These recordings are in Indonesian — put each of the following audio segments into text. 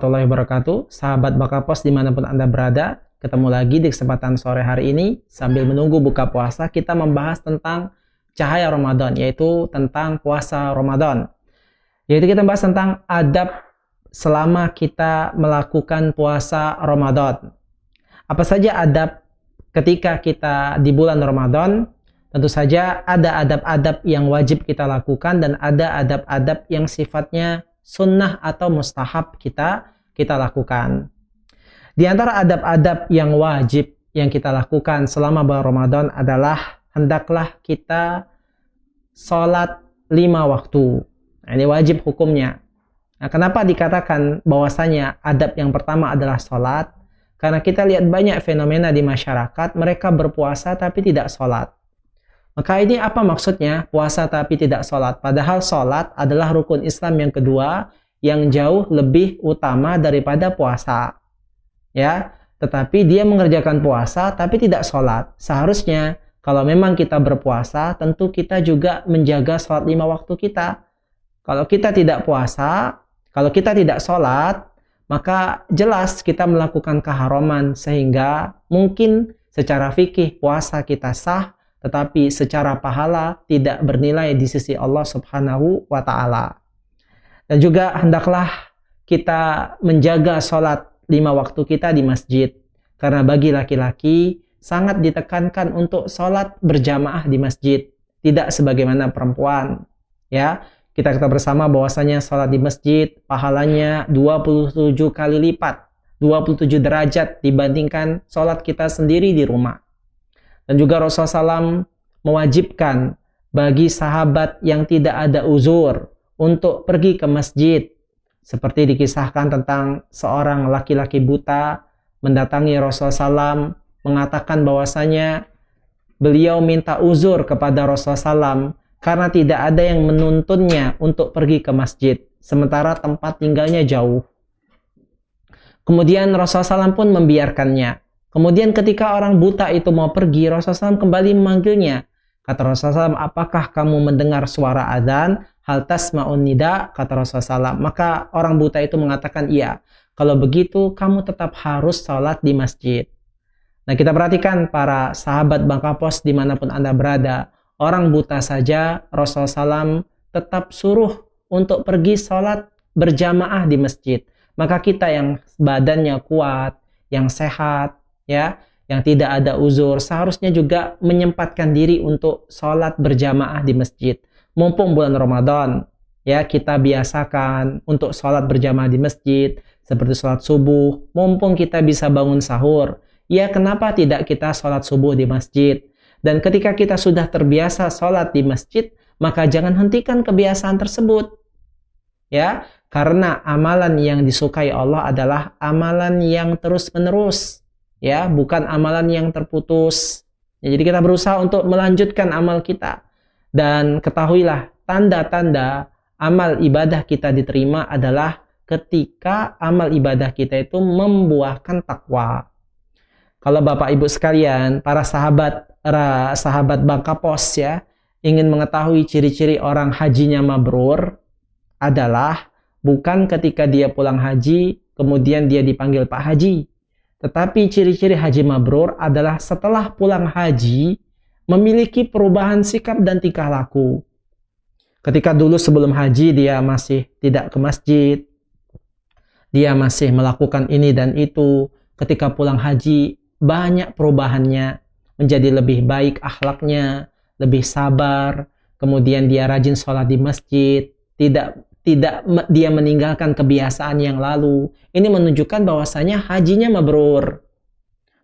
warahmatullahi wabarakatuh. Sahabat Bakapos dimanapun Anda berada, ketemu lagi di kesempatan sore hari ini. Sambil menunggu buka puasa, kita membahas tentang cahaya Ramadan, yaitu tentang puasa Ramadan. Yaitu kita membahas tentang adab selama kita melakukan puasa Ramadan. Apa saja adab ketika kita di bulan Ramadan? Tentu saja ada adab-adab yang wajib kita lakukan dan ada adab-adab yang sifatnya sunnah atau mustahab kita lakukan. Di antara adab-adab yang wajib yang kita lakukan selama bulan Ramadan adalah hendaklah kita sholat 5 waktu. Nah, ini wajib hukumnya. Nah, kenapa dikatakan bahwasanya adab yang pertama adalah sholat? Karena kita lihat banyak fenomena di masyarakat, mereka berpuasa tapi tidak sholat. Maka ini apa maksudnya puasa tapi tidak sholat? Padahal sholat adalah rukun Islam yang kedua yang jauh lebih utama daripada puasa. Ya, tetapi dia mengerjakan puasa tapi tidak sholat. Seharusnya kalau memang kita berpuasa, tentu kita juga menjaga sholat 5 waktu kita. Kalau kita tidak puasa, kalau kita tidak sholat, maka jelas kita melakukan keharaman sehingga mungkin secara fikih puasa kita sah, tetapi secara pahala tidak bernilai di sisi Allah Subhanahu wa Ta'ala. Dan juga hendaklah kita menjaga sholat 5 waktu kita di masjid. Karena bagi laki-laki sangat ditekankan untuk sholat berjamaah di masjid, tidak sebagaimana perempuan. Ya, kita bersama bahwasanya sholat di masjid pahalanya 27 kali lipat, 27 derajat dibandingkan sholat kita sendiri di rumah. Dan juga Rasulullah SAW mewajibkan bagi sahabat yang tidak ada uzur untuk pergi ke masjid. Seperti dikisahkan tentang seorang laki-laki buta mendatangi Rasulullah SAW, mengatakan bahwasanya beliau minta uzur kepada Rasulullah SAW karena tidak ada yang menuntunnya untuk pergi ke masjid, sementara tempat tinggalnya jauh. Kemudian Rasulullah SAW pun membiarkannya. Kemudian ketika orang buta itu mau pergi, Rasulullah SAW kembali memanggilnya. Kata Rasulullah SAW, apakah kamu mendengar suara adzan? Hal tasma'un nida? Kata Rasulullah SAW. Maka orang buta itu mengatakan, iya. Kalau begitu, kamu tetap harus sholat di masjid. Nah, kita perhatikan para sahabat Bakapos dimanapun Anda berada. Orang buta saja, Rasulullah SAW tetap suruh untuk pergi sholat berjamaah di masjid. Maka kita yang badannya kuat, yang sehat, ya, yang tidak ada uzur, seharusnya juga menyempatkan diri untuk sholat berjamaah di masjid. Mumpung bulan Ramadan, ya, kita biasakan untuk sholat berjamaah di masjid, seperti sholat subuh. Mumpung kita bisa bangun sahur, ya, kenapa tidak kita sholat subuh di masjid? Dan ketika kita sudah terbiasa sholat di masjid, maka jangan hentikan kebiasaan tersebut. Ya, karena amalan yang disukai Allah adalah amalan yang terus-menerus. Ya, bukan amalan yang terputus. Ya, jadi kita berusaha untuk melanjutkan amal kita. Dan ketahuilah, tanda-tanda amal ibadah kita diterima adalah ketika amal ibadah kita itu membuahkan takwa. Kalau Bapak Ibu sekalian, para sahabat Bakapos ya, ingin mengetahui ciri-ciri orang hajinya mabrur adalah bukan ketika dia pulang haji, kemudian dia dipanggil Pak Haji. Tetapi ciri-ciri haji mabrur adalah setelah pulang haji, memiliki perubahan sikap dan tingkah laku. Ketika dulu sebelum haji dia masih tidak ke masjid, dia masih melakukan ini dan itu. Ketika pulang haji, banyak perubahannya, menjadi lebih baik akhlaknya, lebih sabar, kemudian dia rajin sholat di masjid, tidak dia meninggalkan kebiasaan yang lalu. Ini menunjukkan bahwasanya hajinya mabrur.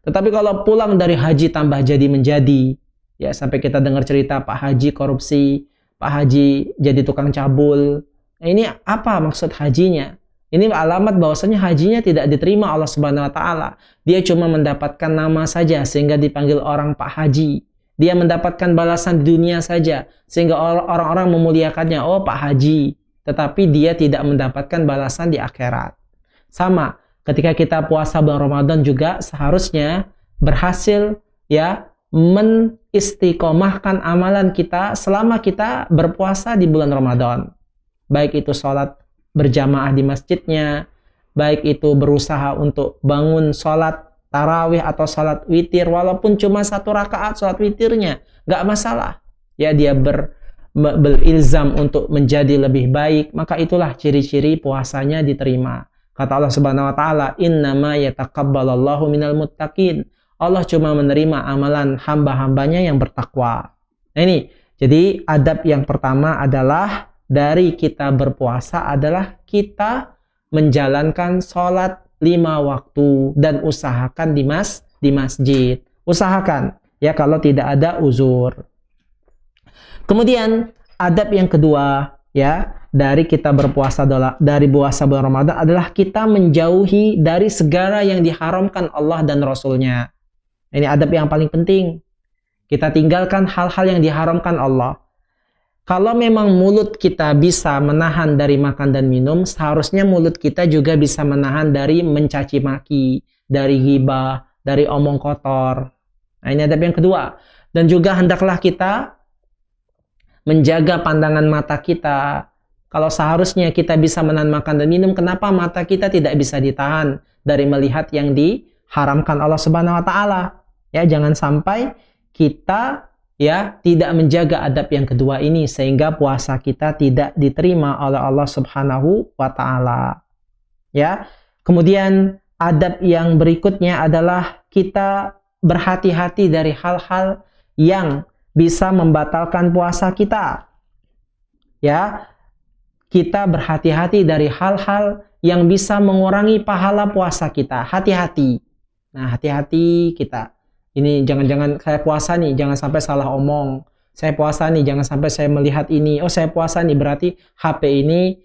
Tetapi kalau pulang dari haji tambah jadi menjadi, ya, sampai kita dengar cerita Pak Haji korupsi, Pak Haji jadi tukang cabul. Nah, ini apa maksud hajinya? Ini alamat bahwasanya hajinya tidak diterima Allah Subhanahu wa Ta'ala. Dia cuma mendapatkan nama saja sehingga dipanggil orang Pak Haji. Dia mendapatkan balasan di dunia saja sehingga orang-orang memuliakannya, oh Pak Haji. Tetapi dia tidak mendapatkan balasan di akhirat. Sama, ketika kita puasa bulan Ramadan juga seharusnya berhasil ya mengistiqomahkan amalan kita selama kita berpuasa di bulan Ramadan. Baik itu sholat berjamaah di masjidnya, baik itu berusaha untuk bangun sholat tarawih atau sholat witir, walaupun cuma 1 rakaat sholat witirnya, nggak masalah. Ya, dia berilzam untuk menjadi lebih baik, maka itulah ciri-ciri puasanya diterima. Kata Allah Subhanahu wa taala, "Innama yataqabbalallahu minal muttaqin." Allah cuma menerima amalan hamba-hambanya yang bertakwa. Nah ini, jadi adab yang pertama adalah dari kita berpuasa adalah kita menjalankan sholat 5 waktu dan usahakan di masjid. Usahakan ya kalau tidak ada uzur. Kemudian adab yang kedua ya dari kita berpuasa dari puasa bulan Ramadan adalah kita menjauhi dari segala yang diharamkan Allah dan Rasulnya. Ini adab yang paling penting. Kita tinggalkan hal-hal yang diharamkan Allah. Kalau memang mulut kita bisa menahan dari makan dan minum, seharusnya mulut kita juga bisa menahan dari mencaci maki, dari ghibah, dari omong kotor. Nah, ini adab yang kedua. Dan juga hendaklah kita menjaga pandangan mata kita. Kalau seharusnya kita bisa menahan makan dan minum, kenapa mata kita tidak bisa ditahan dari melihat yang diharamkan Allah Subhanahu wa taala? Ya, jangan sampai kita ya tidak menjaga adab yang kedua ini sehingga puasa kita tidak diterima oleh Allah Subhanahu wa taala. Ya. Kemudian adab yang berikutnya adalah kita berhati-hati dari hal-hal yang bisa membatalkan puasa kita. Ya. Kita berhati-hati dari hal-hal yang bisa mengurangi pahala puasa kita. Hati-hati. Nah, hati-hati kita. Ini jangan-jangan saya puasa nih, jangan sampai salah omong. Saya puasa nih, jangan sampai saya melihat ini. Oh, saya puasa nih, berarti HP ini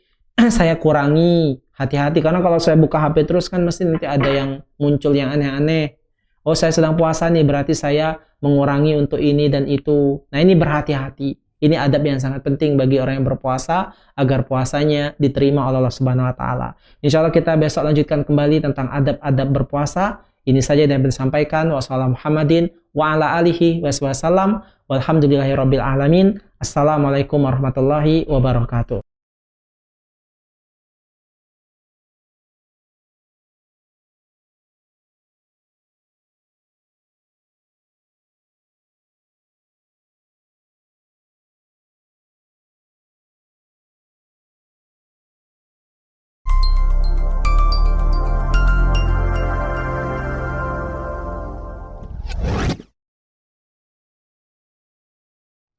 saya kurangi. Hati-hati, karena kalau saya buka HP terus kan mesti nanti ada yang muncul yang aneh-aneh. Oh, saya sedang puasa nih, berarti saya mengurangi untuk ini dan itu. Nah, ini berhati-hati. Ini adab yang sangat penting bagi orang yang berpuasa agar puasanya diterima oleh Allah Subhanahu wa taala. Insya Allah kita besok lanjutkan kembali tentang adab-adab berpuasa. Ini saja yang dapat disampaikan. Wassalamualaikum warahmatullahi wabarakatuh.